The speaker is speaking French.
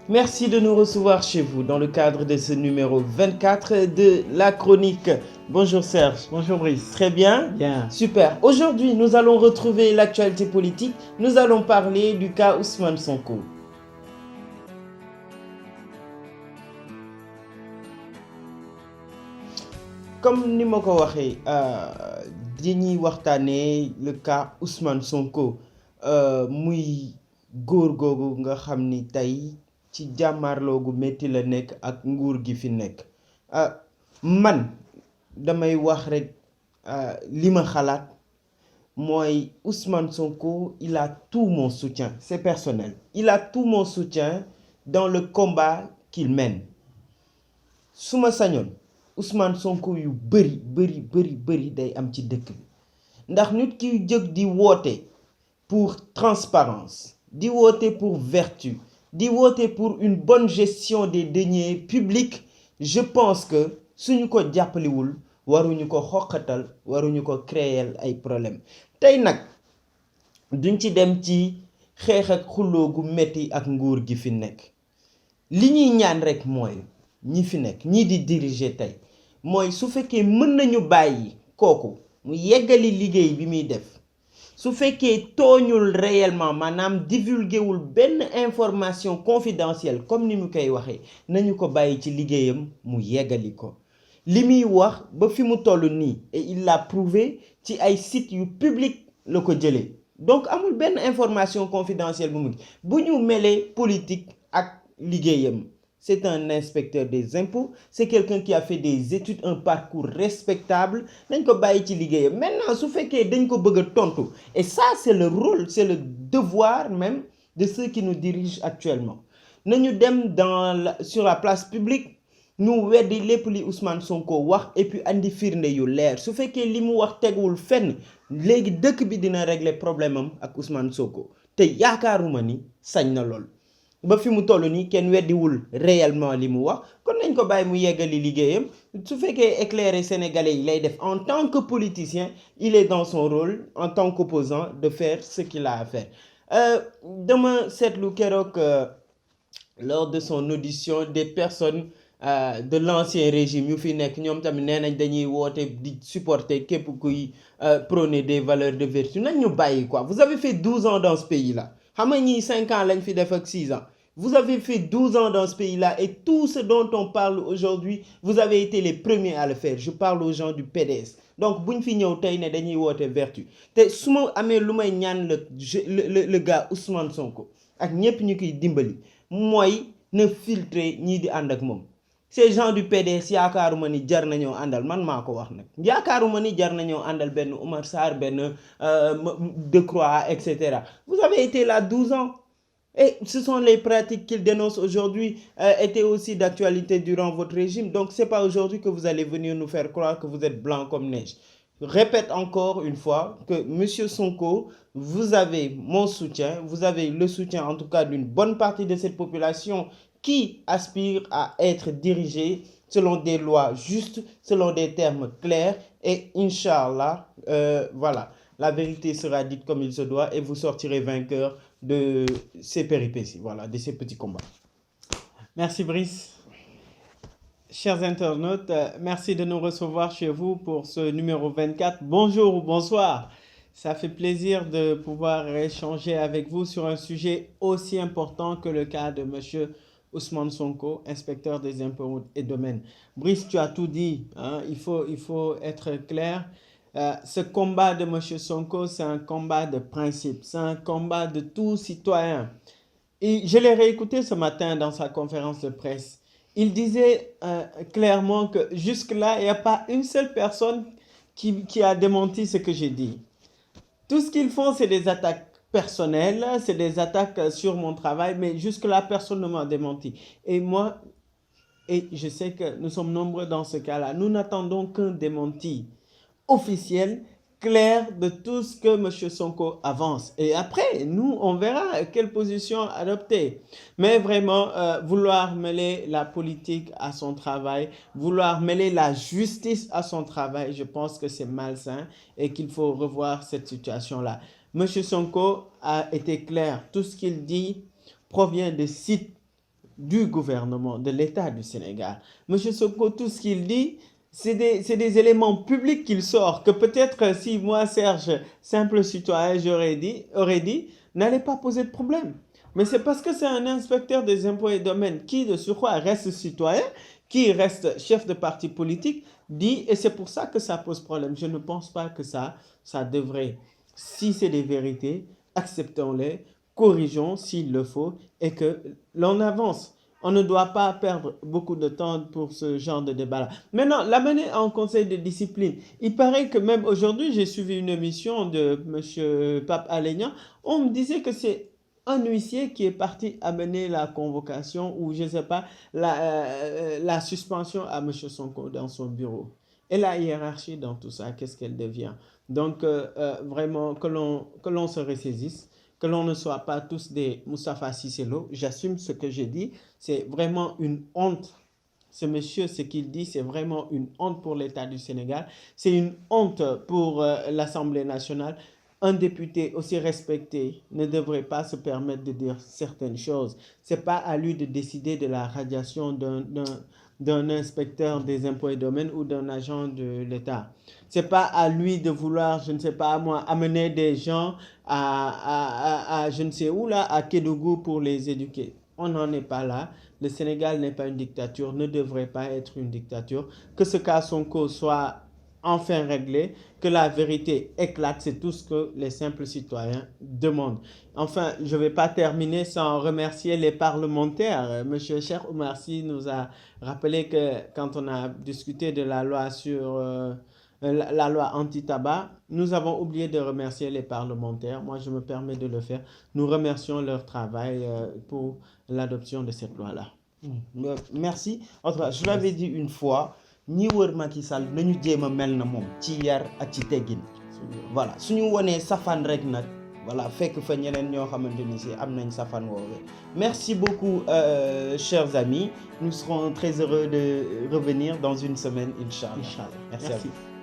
Merci de nous recevoir chez vous dans le cadre de ce numéro 24 de la chronique. Bonjour Serge. Bonjour Brice. Très bien. Bien. Super. Aujourd'hui, nous allons retrouver l'actualité politique. Nous allons parler du cas Ousmane Sonko. Comme ni ma ko waxee dañuy waxtaanee le cas Ousmane Sonko muy góor googu nga xam ni tey ci jàmmaarloo gu métti la nekk ak nguur gi fi nekk man damay wax rek li ma xalaat mooy Ousmane Sonko il a tout mon soutien, c'est personnel, il a tout mon soutien dans le combat qu'il mène. su ma sañoon Ousmane Sonko yu bëri day am ci dëkk bi ndax nit ki jóg di woote pour transparence, di woote pour vertu, di woote pour une bonne gestion des deniers publics. Je pense que suñu ko jàppalewul waruñu ko xoqatal, waruñu ko créer ay problème. Tey nag duñ ci dem ci xeex ak xuloo gu metti ak nguur gi fi nekk. Li ñuy ñaan rek mooy ñi fi nekk ñii di diriger tey mooy su fekkee mën nañu bàyyi kooku mu yeggali liggéey bi muy def, su fekkee tooñul réellement maanaam divulgué wul benn information confidentielle comme ni mu koy waxee, nañu ko bàyyi ci liggéeyam mu yeggali ko. Li muy wax ba fi mu toll nii et il l'a prouvé ci ay sites yu public la ko jëlee, donc amul benn information confidentielle bu ñu mêler politique ak liggéeyam. C'est un inspecteur des impôts, c'est quelqu'un qui a fait des études, un parcours respectable. Dañ ko bàyyi ci liggéeyam. Maintenant su fekkee dañ ko bëgg a tontu, et ça c'est le rôle, c'est le devoir même de ceux qui nous dirigent actuellement. Nañu dem sur la place publique ñu weddi lépp li Ousmane Sonko wax et puis andi firnde yu leer. Su fekkee li mu wax teguwul fenn, léegi dëkk bi dina régler problème am ak Ousmane Sonko te yaakaaruma ni sañ na lool. Ba fi mu toll nii kenn weddiwul réellement li mu wax, kon nañ ko bàyyi mu yeggali liggéeyam. Su fekkee éclairer sénégalais yi lay def en tant que politicien, il est dans son rôle en tant qu'opposant de faire ce qu'il a à faire. Dama seetlu keroog lors de son audition des personnes de l'ancien régime yu fi nekk ñoom tamit nee nañ dañuy woote di supporter képp kuy prôner des valeurs de vertu. Nañ ñu bàyyi quoi. Vous avez fait 12 ans dans ce pays-là. Xam nga ñii 5 ans lañ fi def ak 6 ans. Vous avez fait 12 ans dans ce pays-là et tout ce dont on parle aujourd'hui, vous avez été les premiers à le faire. Je parle aux gens du PDS. Donc buñ fi ñëw tey ne dañuy woote vertu te su ma amee lu may ñaan le gars Ousmane Sonko ak ñépp ñu koy dimbali mooy na filtrer ñii di ànd ak moom. Ces gens du PDS yaakaaruma ni jar nañoo àndal, man maa ko wax nag, yaakaaruma ni jar nañoo àndal benn Oumar Sarr, benn Decroix, etc. Vous avez été là 12 ans et ce sont les pratiques qu'ils dénoncent aujourd'hui étaient aussi d'actualité durant votre régime. Donc c'est pas aujourd'hui que vous allez venir nous faire croire que vous êtes blanc comme neige. Je répète encore une fois que Monsieur Sonko, vous avez mon soutien, vous avez le soutien en tout cas d'une bonne partie de cette population qui aspire à être dirigé selon des lois justes, selon des termes clairs et Inch'Allah, voilà, la vérité sera dite comme il se doit et vous sortirez vainqueur de ces péripéties, voilà, de ces petits combats. Merci Brice. Chers internautes, merci de nous recevoir chez vous pour ce numéro 24. Bonjour ou bonsoir. Ça fait plaisir de pouvoir échanger avec vous sur un sujet aussi important que le cas de monsieur Ousmane Sonko, inspecteur des impôts et domaines. Brice, tu as tout dit, hein? Il faut être clair. Ce combat de M. Sonko, c'est un combat de principe, c'est un combat de tout citoyen. Et je l'ai réécouté ce matin dans sa conférence de presse. Il disait clairement que jusque-là, il n'y a pas une seule personne qui a démenti ce que j'ai dit. Tout ce qu'ils font, c'est des attaques personnelles, c'est des attaques sur mon travail, mais jusque-là, personne ne m'a démenti. Et moi, et je sais que nous sommes nombreux dans ce cas-là, nous n'attendons qu'un démenti officiel, clair de tout ce que M. Sonko avance. Et après, nous, on verra quelle position adopter. Mais vraiment, vouloir mêler la politique à son travail, vouloir mêler la justice à son travail, je pense que c'est malsain et qu'il faut revoir cette situation-là. M. Sonko a été clair. Tout ce qu'il dit provient de sites du gouvernement, de l'État du Sénégal. Monsieur Sonko, tout ce qu'il dit, c'est des éléments publics qu'il sort, que peut-être si moi, Serge, simple citoyen, aurais dit, n'allait pas poser de problème. Mais c'est parce que c'est un inspecteur des impôts et domaines qui, de surcroît, reste citoyen, qui reste chef de parti politique, dit, et c'est pour ça que ça pose problème. Je ne pense pas que ça devrait, si c'est des vérités, acceptons-les, corrigeons s'il le faut, et que l'on avance. On ne doit pas perdre beaucoup de temps pour ce genre de débat-là. Maintenant, l'amener en conseil de discipline. Il paraît que même aujourd'hui, j'ai suivi une émission de M. Pape Alé-Niang, on me disait que c'est un huissier qui est parti amener la convocation ou, je ne sais pas, la suspension à M. Sonko dans son bureau. Et la hiérarchie dans tout ça, qu'est-ce qu'elle devient? Donc, vraiment, que l'on se ressaisisse, que l'on ne soit pas tous des Moustapha Cissé Lo. J'assume ce que j'ai dit. C'est vraiment une honte. Ce monsieur, ce qu'il dit, c'est vraiment une honte pour l'État du Sénégal. C'est une honte pour l'Assemblée nationale. Un député aussi respecté ne devrait pas se permettre de dire certaines choses. Ce n'est pas à lui de décider de la radiation d'un inspecteur des impôts et domaines ou d'un agent de l'État. Ce n'est pas à lui de vouloir, je ne sais pas moi, amener des gens à je ne sais où là, à Kédougou pour les éduquer. On n'en est pas là. Le Sénégal n'est pas une dictature, ne devrait pas être une dictature. Que ce cas Sonko soit enfin réglé, que la vérité éclate, c'est tout ce que les simples citoyens demandent. Enfin, je ne vais pas terminer sans remercier les parlementaires. Monsieur Cheikh Oumar Sy nous a rappelé que quand on a discuté de la loi sur la loi anti-tabac, nous avons oublié de remercier les parlementaires. Moi, je me permets de le faire. Nous remercions leur travail pour l'adoption de cette loi-là. Merci. En tout cas, je l'avais dit une fois, ñi wër Macky Sall nañu jéem a mel na moom ci yar ak ci teggin. Voilà suñu wonee safaan rek nag voilà fekk fa ñeneen ñoo xamante ni si am nañ safaan woowee. Merci beaucoup chers amis. Nous serons très heureux de revenir dans une semaine, Inch'Allah. Inch'Allah. Merci à vous.